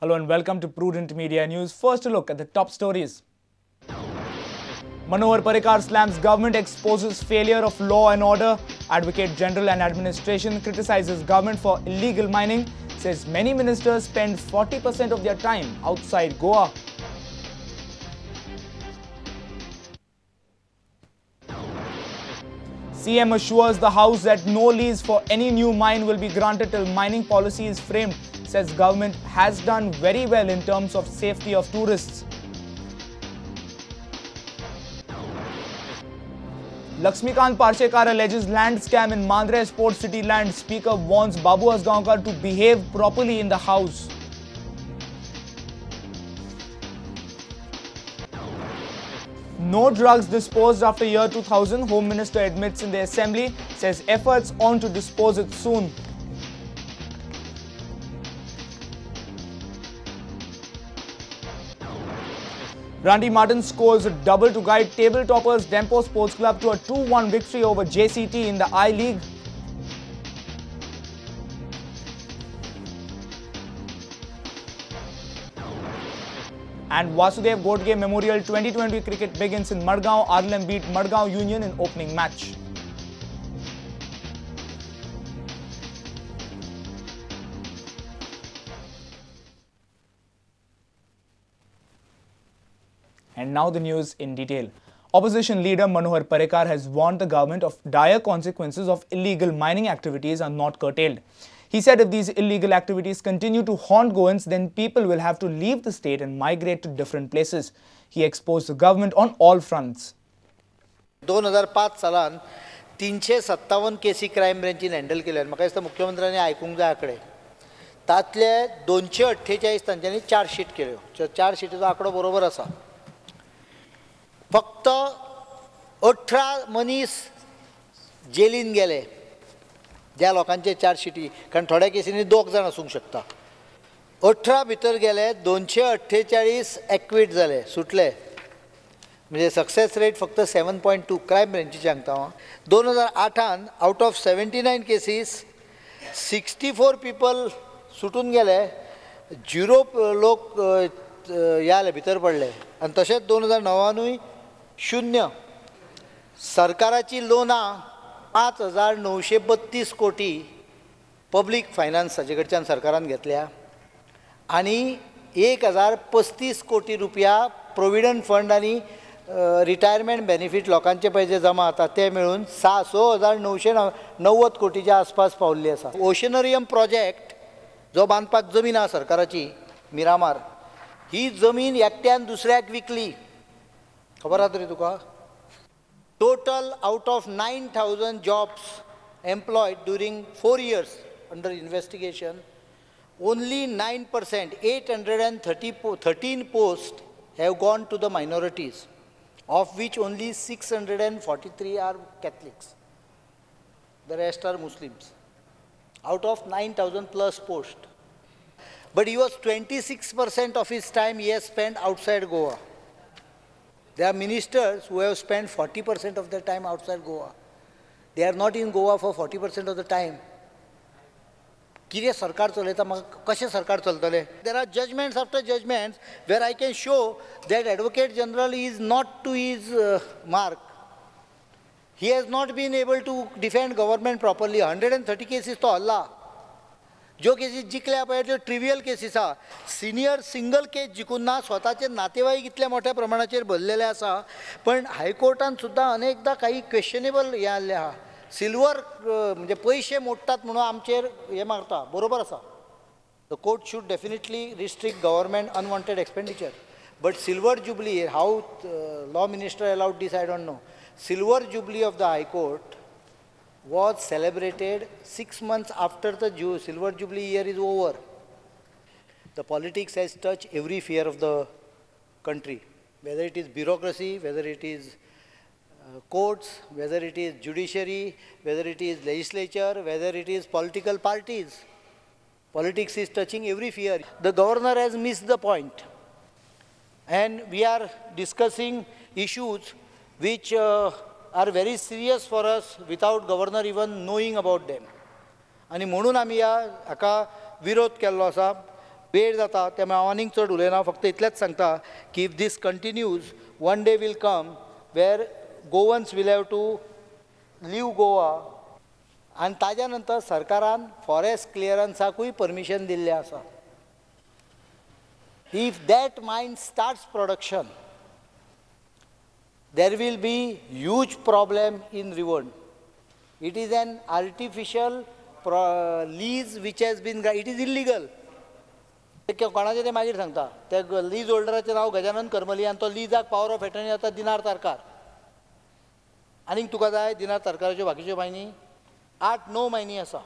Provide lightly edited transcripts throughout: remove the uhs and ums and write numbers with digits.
Hello and welcome to Prudent Media News. First, a look at the top stories. Manohar Parrikar slams government, exposes failure of law and order. Advocate General and Administration criticizes government for illegal mining. Says many ministers spend 40% of their time outside Goa. CM assures the House that no lease for any new mine will be granted till mining policy is framed. Says government has done very well in terms of safety of tourists. Laxmikant Parshekar alleges land scam in Mandre Sports City land. Speaker warns Babu Asgaonkar to behave properly in the House. No drugs disposed after year 2000, Home Minister admits in the Assembly. Says efforts on to dispose it soon. Randy Martin scores a double to guide table toppers Dempo Sports Club to a 2-1 victory over JCT in the I-League. And Vasudev Godge Memorial 2020 cricket begins in Madgaon. RLM beat Madgaon Union in opening match. And now the news in detail. Opposition leader Manohar Parrikar has warned the government of dire consequences of illegal mining activities are not curtailed. He said if these illegal activities continue to haunt Goans, then people will have to leave the state and migrate to different places. He exposed the government on all fronts. 2005 सालान 357 केसी crime ब्रांचीन handle केल्यात. म्हाका दिसता मुख्यमंत्र्यांनी आयकूंक जाय आकडे. तातले 248 तांच्यांनी charge sheet केल्यो. चार्ज शीटीचो आंकडो बरोबर आसा. फक्त 18 मनीस जेलीन गेले ज्या लोकांचे चार्ज शीटी, कारण थोड्या केसींनी 2 जाण आसूंक शकता. 18 भितर गेले, 248 एक्वीट जाले, सुटले. म्हणजे सक्सेस रेट फक्त 7.2. क्रायम ब्रँचीचे सांगता हांव. 2008 आउट ऑफ 79 केसीस 64 पीपल सुटून गेले, 0 लोक ह्या भितर पडले. आनी तशेंच 2009 0 सरकाराची लोनां 5,932 कोटी पब्लीक फायनान्साचे कडच्यान सरकारान घेतल्या आनी 1,035 कोटी रुपया प्रोविडंट फंड आनी रिटायरमेंट बेनिफीट लोकांचे पयशे जमा जाता ते मेळून 6,990 कोटीच्या आसपास पावल्ली आसा. ओशनरियम प्रोजेक्ट जो बांदपाक जमीन आसा सरकाराची मिरामार, ही जमीन एकट्यान दुसऱ्याक विकली. खबर आसा तरी तुका? Total out of 9,000 jobs employed during 4 years under investigation, only 9%, 813 posts have gone to the minorities, of which only 643 are Catholics. The rest are Muslims. Out of 9,000 plus posts. But he was 26% of his time he has spent outside Goa. There are ministers who have spent 40% of their time outside Goa. They are not in Goa for 40% of the time. कितें सरकार चलयता, म्हाका कशें सरकार चलतले? There are judgments after judgments where I can show that Advocate General is not to his mark. He has not been able to defend government properly. 130 cases तो हल्ला. ज्यो cases जिखल्या पळय त्यो ट्रिवियल केसीस आसा. सिनियर सिंगल केस जिखून ना, स्वताचे नातेवाईक इतल्या मोठ्या प्रमाणाचेर भरलेले आसा. पण हायकोर्टान सुद्दां अनेकदां काही क्वेश्चनेबल हे आसले आहा. सिल्वर म्हणजे पयशे मोडटात म्हणून आमचेर हे मारता, बरोबर आसा. The court should definitely restrict government unwanted expenditure. But silver jubilee, how law minister allowed this I don't know. Silver jubilee of the high court was celebrated 6 months after the Silver Jubilee year is over. The politics has touched every sphere of the country, whether it is bureaucracy, whether it is courts, whether it is judiciary, whether it is legislature, whether it is political parties. Politics is touching every sphere. The governor has missed the point. And we are discussing issues which are very serious for us without governor even knowing about them. आणि म्हणून आम्ही हाका विरोध केल्लो आसा. वेळ जाता त्यामुळे हांव आनीक चड उलयना फक्त इतलेंच सांगता की if this continues one day will come where Goans will have to leave Goa आनी ताज्या नंतर सरकारान फॉरेस्ट क्लियरन्साकूय परमिशन दिल्लें आसा. If that mine starts production, there will be huge problem in Prudent. It is an artificial lease which has been, it is illegal. कोणाचें तें मागीर सांगता त्या लीज होल्डराचें नांव गजानन करमली आनी तो लिजाक पावर ऑफ एटर्नी जाता दिनार तारकार. आनीक तुका जाय दिनार तारकाराच्यो बाकीच्यो मायनी 8-9 मायनी आसा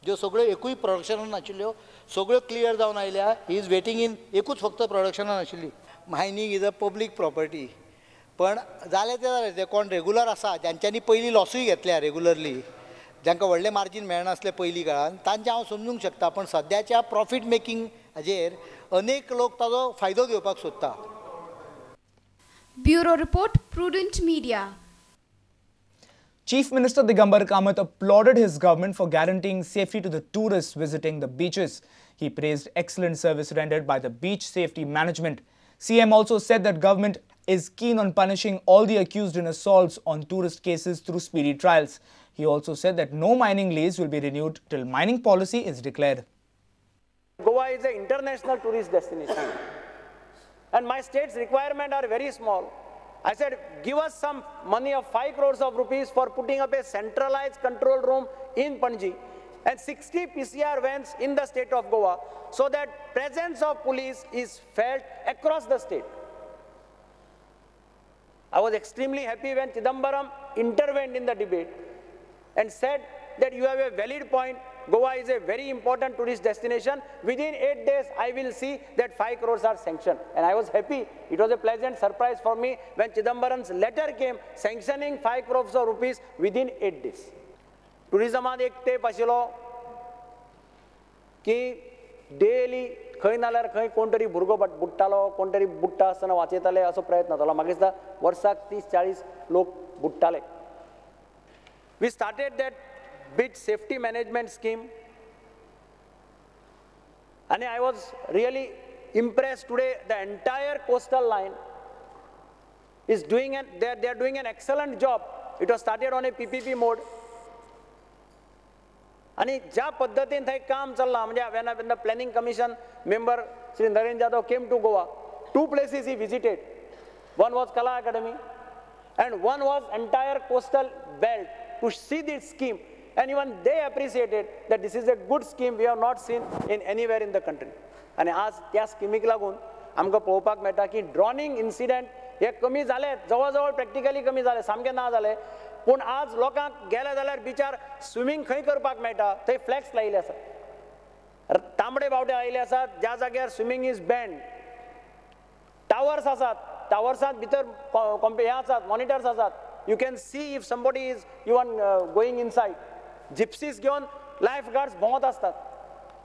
ज्यो सगळ्यो एकूय प्रोडक्शनान नाशिल्ल्यो सगळ्यो क्लियर जावन आयल्या. ही इज वेटींग इन एकूच फक्त प्रोडक्शनान आशिल्ली. Mining is a public property. पण जालें तें जालें ते कोण रेगुलर आसा ज्यांच्यांनी पयलीं लॉसूय घेतल्या रेगुलरली जांकां व्हडलें मार्जीन मेळनासलें पयलीं काळान तांचें हांव समजूंक शकता. पण सद्याच्या प्रॉफीट मेकींग हाजेर अनेक लोक ताजो फायदो घेवपाक सोदता. Bureau report prudent media. Chief Minister Digambar Kamath applauded his government for guaranteeing safety to the tourists visiting the beaches. He praised excellent service rendered by the beach safety management. CM also said that government is keen on punishing all the accused in assaults on tourist cases through speedy trials. He also said that no mining lease will be renewed till mining policy is declared. Goa is an international tourist destination and my state's requirements are very small. I said, give us some money of 5 crores of rupees for putting up a centralized control room in Panji and 60 PCR vans in the state of Goa so that presence of police is felt across the state. I was extremely happy when Chidambaram intervened in the debate and said that you have a valid point. Goa is a very important tourist destination. Within 8 days, I will see that 5 crores are sanctioned. And I was happy. It was a pleasant surprise for me when Chidambaram's letter came sanctioning 5 crores of rupees within 8 days. Tourism had एक tape आशिल्लो की daily खंय नाल्यार खंय कोण तरी भुरगो बुडटालो कोण तरी बुडटा आसतना वाचयताले असो प्रयत्न जातालो. म्हाका दिसता वर्साक 30-40 लोक बुडटाले. We started that beach safety management scheme and I was really impressed today. The entire coastal line is doing they are doing an excellent job. It was started on a PPP mode आणि ज्या पद्धतीन थंय काम चल्लां म्हणजे when the planning commission member Shri Narendra Yadav came to Goa, 2 places he visited. One was Kala Academy and one was entire coastal belt to see this scheme. And even they appreciated that this is a good scheme we have not seen in anywhere in the country. आणि आज त्या स्किमीक लागून आमकां पळोवपाक मेळटा की drowning incident हे कमी जाले, जवळ जवळ प्रॅक्टिकली कमी जाले, सामके ना जाले. पूण आज लोकांक गेले जाल्यार बिचार स्विमींग खंय करपाक मेळटा थंय फ्लॅग्स लायिल्ले आसात, तांबडे बावटे लायिल्ले आसात ज्या जाग्यार स्विमींग इज बॅन्ड. टावर्स आसात, टावर्सांत भितर हे आसात, मॉनिटर्स आसात. You can see if somebody is even going inside. Gypsies घेवन lifeguards भोंवत असतात.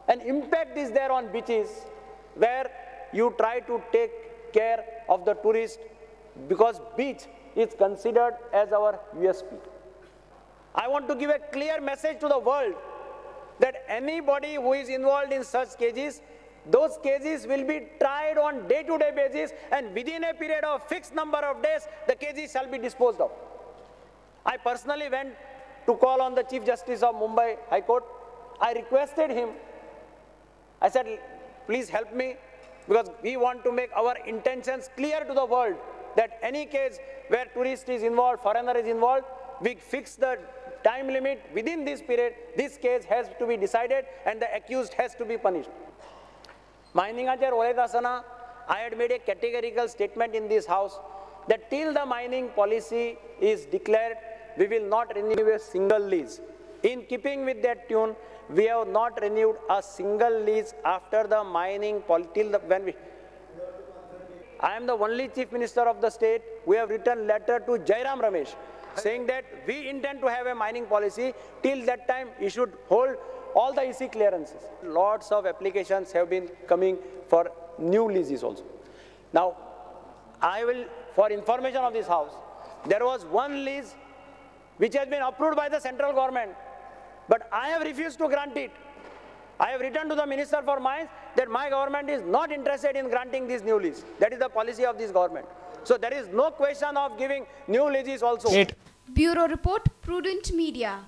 And impact is there on beaches where you try to take care of the tourist because beach is considered as our USP. I want to give a clear message to the world that anybody who is involved in such cases, those cases will be tried on day-to-day basis and within a period of fixed number of days, the cases shall be disposed of. I personally went to call on the Chief Justice of Mumbai High Court. I requested him. I said, please help me because we want to make our intentions clear to the world that any case where tourist is involved, foreigner is involved, we fix the time limit within this period. This case has to be decided and the accused has to be punished. Miningacher ulayta asana, I had made a categorical statement in this house that till the mining policy is declared, we will not renew a single lease. In keeping with that tune, we have not renewed a single lease after the mining policy. I am the only Chief Minister of the state who have written letter to Jairam Ramesh saying that we intend to have a mining policy. Till that time, you should hold all the EC clearances. Lots of applications have been coming for new leases also. Now, I will, for information of this house, there was one lease which has been approved by the central government, but I have refused to grant it. I have written to the Minister for Mines that my government is not interested in granting these new lease. That is the policy of this government. So there is no question of giving new leases also. Wait. Bureau Report, Prudent Media.